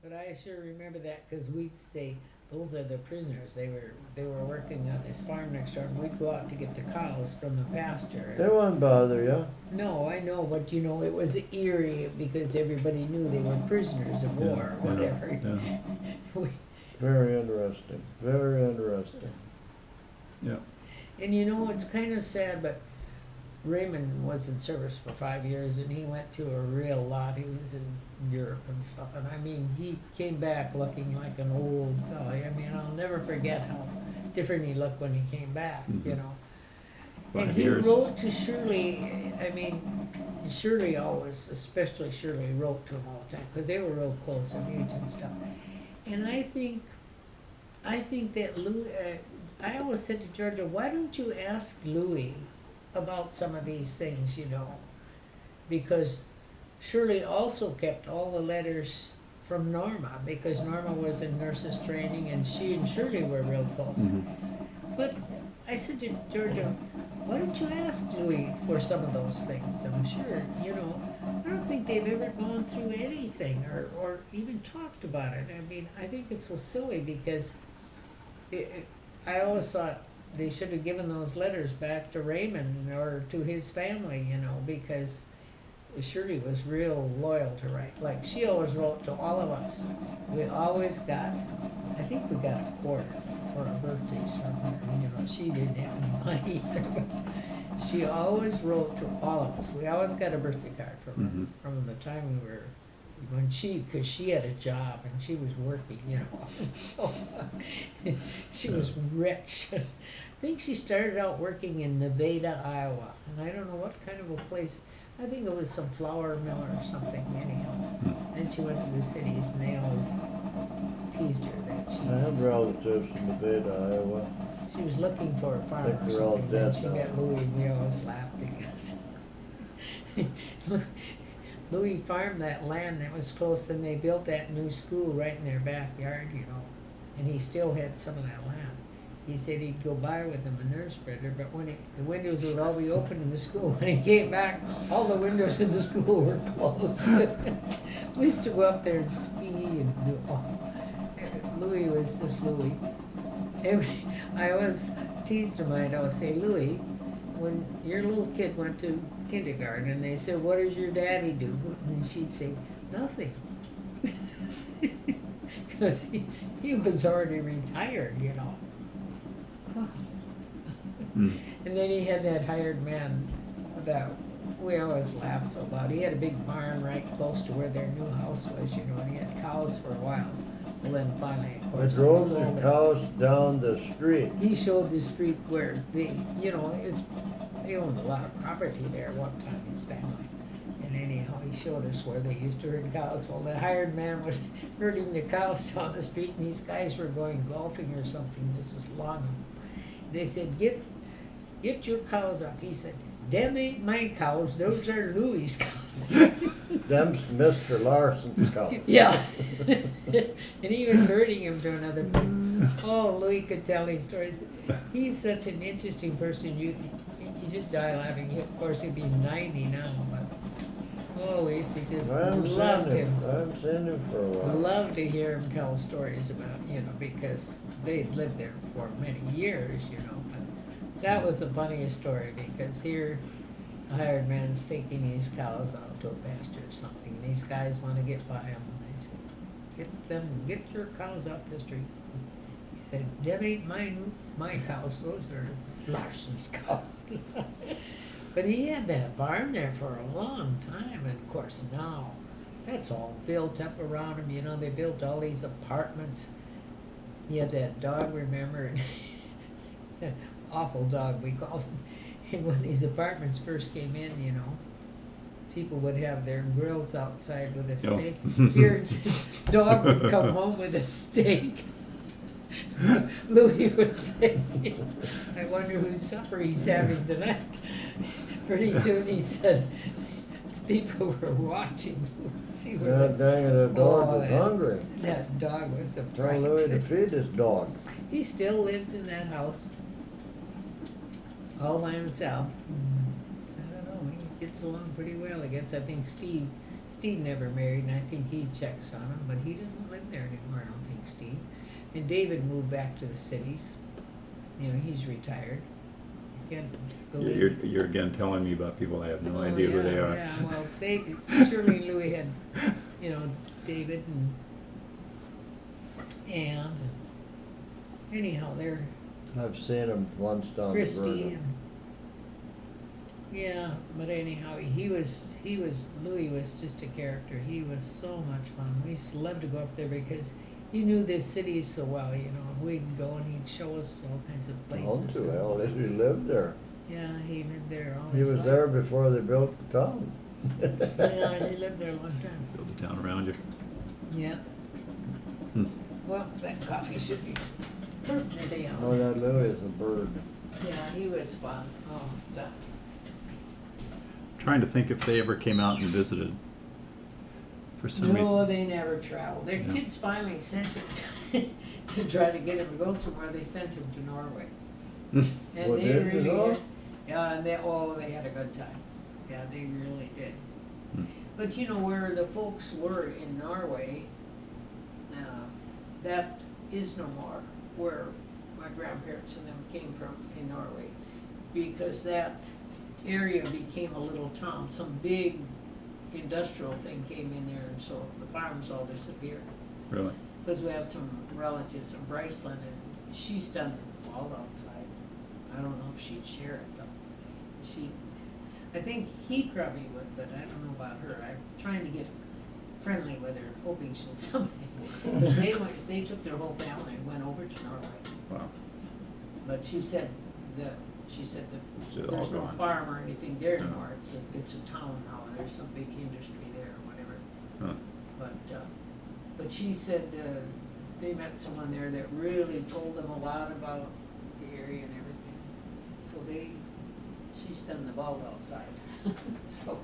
But I sure remember that because we'd say, those are the prisoners. They were working on this farm next door, and we'd go out to get the cows from the pasture. They won't bother you. No, I know, but you know, it was eerie because everybody knew they were prisoners of war or whatever. Yeah. We- Very interesting. Very interesting. Yeah. And you know, it's kind of sad, but Raymond was in service for 5 years, and he went through a real lot. He was in Europe and stuff, and I mean, he came back looking like an old fellow. I mean, I'll never forget how different he looked when he came back, you know. And 5 he years. wrote to Shirley, I mean, Shirley always, especially Shirley, wrote to him all the time, because they were real close in age and stuff. And I think that Louis, I always said to Georgia, why don't you ask Louis about some of these things, you know? Because Shirley also kept all the letters from Norma, because Norma was in nurses training, and she and Shirley were real close. But I said to Georgia, why don't you ask Louis for some of those things? I'm sure, you know, I don't think they've ever gone through anything or even talked about it. I mean, I think it's so silly because I always thought they should have given those letters back to Raymond or to his family, you know, because Shirley was real loyal to write. Like, she always wrote to all of us. We always got, I think we got a quarter for our birthdays from her. You know, she didn't have any money either, but she always wrote to all of us. We always got a birthday card from her from the time we were, because she had a job and she was working, you know, so she was rich. I think she started out working in Nevada, Iowa, and I don't know what kind of a place. I think it was some flour mill or something, anyhow. Then she went to the cities, and they always teased her that I have relatives in Nevada, Iowa. she was looking for a farm think or they're all something. Then dead she now. met Louis, and we always laughed because Louis farmed that land that was close, and they built that new school right in their backyard, you know, and he still had some of that land. He said he'd go by with a manure spreader, but when the windows would all be open in the school, when he came back, all the windows in the school were closed. We used to go up there and ski and do, Louis was just Louis. I always teased him, I'd always say, Louis, when your little kid went to kindergarten and they said, what does your daddy do? And she'd say, nothing. Because he was already retired, you know. And then he had that hired man that we always laugh so about. He had a big barn right close to where their new house was, you know, and he had cows for a while. Well, then finally, of I course, drove they the sold it. cows down the street. He showed the street where you know, they owned a lot of property there one time, his family. And anyhow, he showed us where they used to herd cows. Well, the hired man was herding the cows down the street, and these guys were going golfing or something. This is long. They said, get your cows up. He said, them ain't my cows, those are Louis' cows. Them's Mr. Larson's cows. Yeah. And he was herding him to another place. Oh, Louis could tell these stories. He's such an interesting person. You just die laughing. Of course, he'd be 90 now, but oh, we used to just love him. I haven't seen him for a while. Love to hear him tell stories about, you know, because they'd lived there for many years, you know. But that was the funniest story, because here a hired man's taking these cows out to a pasture or something. These guys want to get by him. They say, get your cows off the street. He said, them ain't my cows, those are Larson's cows. But he had that barn there for a long time, and of course now that's all built up around him. You know, they built all these apartments. He had that dog, remember? Awful dog, we called him. And when these apartments first came in, you know, people would have their grills outside with a steak. Here, the dog would come home with a steak. Louis would say, I wonder whose supper he's having tonight. Pretty soon he said, people were watching. See what God dang it, the dog was hungry. That dog was a Tell fright. Louis to feed his dog. He still lives in that house, all by himself. I don't know, he gets along pretty well, I guess. I think Steve Steve never married, and I think he checks on him, but he doesn't live there anymore, I don't think, Steve. And David moved back to the cities. You know, he's retired. Can't believe. You're again telling me about people I have no Oh, idea who they yeah, are. Yeah, well, Shirley and Louis had, you know, David and anyhow, they're I've seen him once down the Christie river. and, yeah, but anyhow, Louis was just a character. He was so much fun. We used to love to go up there because he knew this city so well, you know. We'd go and he'd show us all kinds of Oh, places. to hell, he lived there. Yeah, he lived there all He his was life. there before they built the town. Yeah, he lived there a long time. Build the town around you. Yeah. Hmm. Well, that coffee should be today Oh, on. that Louis is a bird. Yeah, he was fun. Oh, that. Trying to think if they ever came out and visited. For some No, reason. they never traveled. Their Yeah. kids finally sent him to try to get him to go somewhere. They sent him to Norway. And Well, they did you really know? had, yeah, and they had a good time. Yeah, they really did. Hmm. But you know where the folks were in Norway, that is no more where my grandparents and them came from in Norway, because that area became a little town. Some big industrial thing came in there, and so the farms all disappeared. Really? Because we have some relatives in Bryceland, and she's done it all outside. I don't know if she'd share it though. I think he probably would, but I don't know about her. I'm trying to get friendly with her, hoping she'll someday. Because they took their whole family and went over to Norway. Wow. But she said It's all there's no gone. farm or anything there No. anymore. It's a town now. There's some big industry there or whatever. Huh. But she said they met someone there that really told them a lot about the area and everything. So she's done the ball outside. So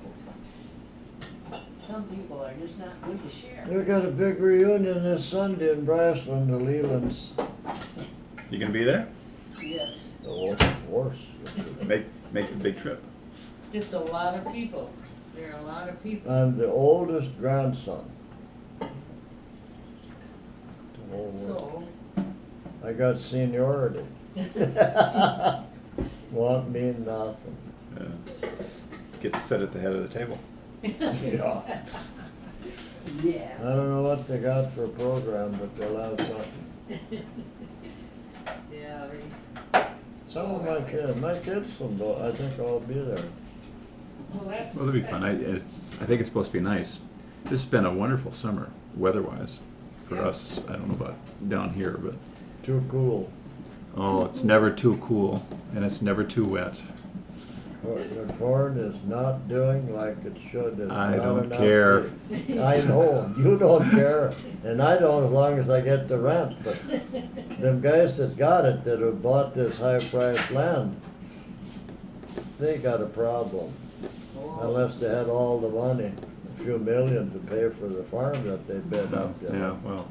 some people are just not good to share. We got a big reunion this Sunday in Bryceland, the Lelands. You gonna be there? Yes, Oh, of course. Make the big trip. it's a lot of people. There are a lot of people. I'm the oldest grandson. The whole world. So. I got seniority. Won't mean nothing. Get to sit at the head of the table. Yeah. Yes. I don't know what they got for a program, but they'll have something. Yeah, Some of my kids will go, I think I'll be there. well, that's. Well, it'll be fun. I think it's supposed to be nice. This has been a wonderful summer, weather-wise, for Yeah. us. I don't know about down here, but, Too cool. oh, it's never too cool, and it's never too wet. The corn is not doing like it should. There's I not don't enough care. heat. I know, you don't care, and I don't as long as I get the rent, but them guys that got it, that have bought this high-priced land, they got a problem. Unless they had all the money, a few million to pay for the farm that they bid up there. Yeah, well,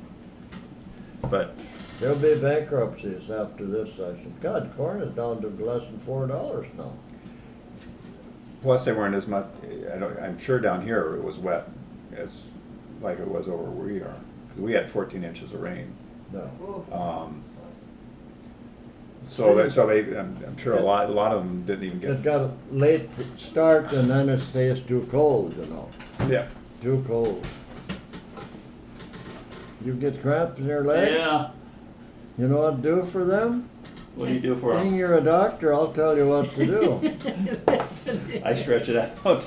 but, There'll be bankruptcies after this session. God, corn is down to less than $4 now. plus they weren't as much, I'm sure down here it was wet as, like it was over where we are. 'Cause we had 14 inches of rain. No. Oh. So I'm sure a lot of them didn't even It's get, got a late start and then it stays too cold, you know, yeah. too cold. You get cramps in your legs? Yeah. You know what to do for them? What do you do for Being them? you're a doctor, I'll tell you what to do. I stretch it out.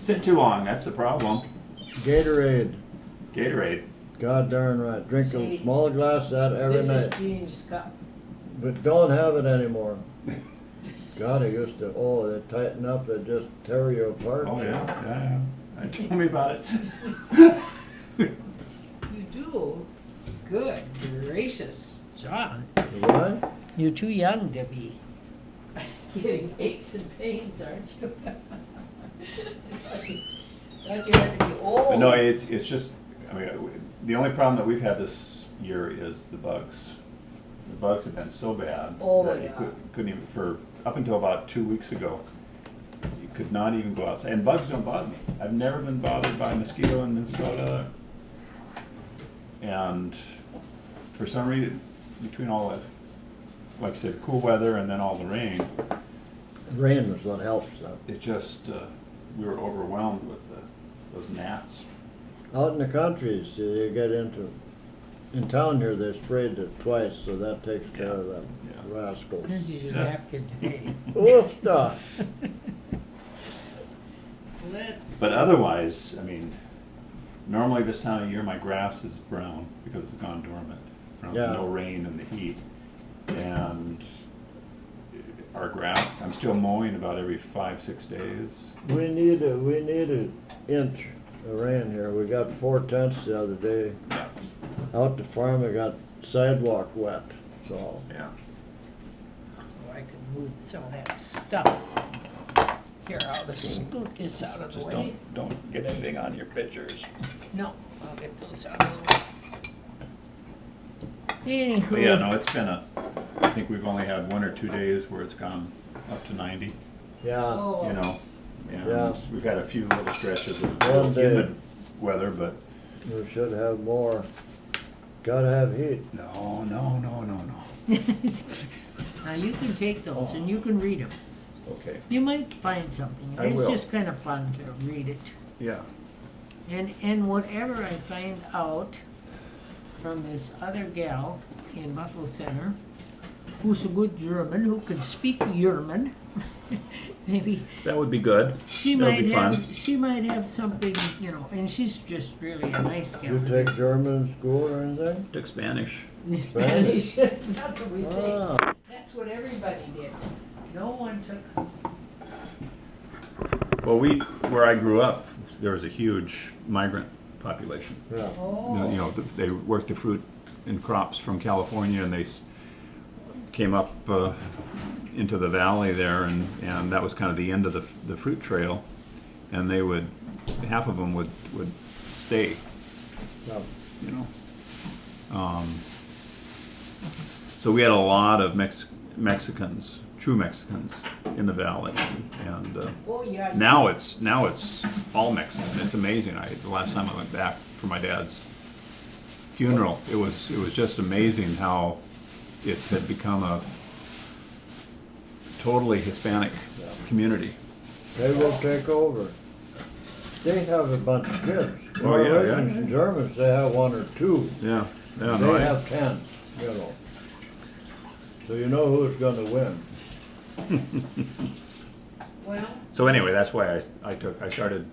Sit too long, that's the problem. Gatorade, Gatorade. god darn right. Drink See, a small glass of that every This is night. Gene's cup. But don't have it anymore. God, I used to, they tighten up, they just tear you apart. Oh, yeah. Tell me about it. You do? Good gracious, John. What? You're too young to be getting aches and pains, aren't you? Thought you had to be old. But no, it's just, I mean, the only problem that we've had this year is the bugs. The bugs have been so bad Oh, that you yeah. couldn't even, up until about 2 weeks ago, you could not even go outside. And bugs don't bother me. I've never been bothered by a mosquito in Minnesota. And for some reason, between all the, like I said, cool weather and then all the rain, Rain was what helps that. it just, we were overwhelmed with those gnats. Out in the countries, you get in town here, they sprayed it twice, so that takes care of them Yeah. rascals. This is your Yeah. napkin today. Oof, stuff. Let's. But otherwise, I mean, normally this time of year, my grass is brown because it's gone dormant from Yeah. no rain and the heat. And our grass, I'm still mowing about every 5-6 days. We need an inch of rain here. We got 4/10 the other day. Out the farm, we got sidewalk wet, so. Yeah. Oh, I could move some of that stuff. Here, I'll just scoot this out of the Just way. don't get anything on your pictures. No, I'll get those out of the way. Anywho. But yeah, no, it's been I think we've only had 1 or 2 days where it's gone up to 90, Yeah, Oh. you know. And Yeah. we've had a few little stretches of One day. humid weather, but we should have more. Gotta have heat. no. Now you can take those and you can read them. Okay. You might find something. I It's will. just kind of fun to read it. Yeah. And whatever I find out from this other gal in Buffalo Center, who's a good German, who can speak German, maybe That would be good. she That would might be have fun. she might have something, you know, and she's just really a nice gal. You take German in school or anything? Took Spanish. Spanish. That's what we say. Ah, That's what everybody did. No one took. Well, where I grew up, there was a huge migrant population. yeah. Oh. You know, they worked the fruit and crops from California, and they came up into the valley there, and that was kind of the end of the fruit trail. And they would, half of them would stay, Yeah. you know. So we had a lot of Mexicans, true Mexicans, in the valley, and Oh yeah. now it's all Mexican. It's amazing. The last time I went back for my dad's funeral, it was just amazing how it had become a totally Hispanic community. They will take over. They have a bunch of kids. Oh, yeah, Norwegians yeah. and Germans, they have 1 or 2. Yeah, yeah. They have 10, you know. So you know who's gonna win. Well. So anyway, that's why I started,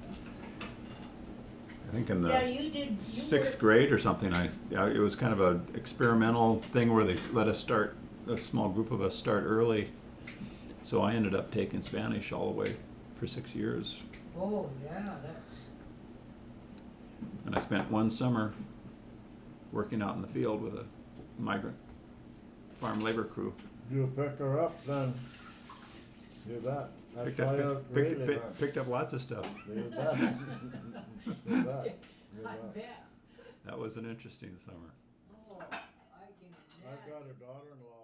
I think in Yeah, the you did. You 6th were- grade or something. It was kind of an experimental thing where they let us start, a small group of us start early. So I ended up taking Spanish all the way for 6 years. Oh yeah, that's. And I spent one summer working out in the field with a migrant farm labor crew. You pick her up then. You bet. That's Picked how you up, really learn. picked up lots of stuff. You bet. You bet. You I bet. bet. That was an interesting summer. Oh, I can I've imagine. got a daughter-in-law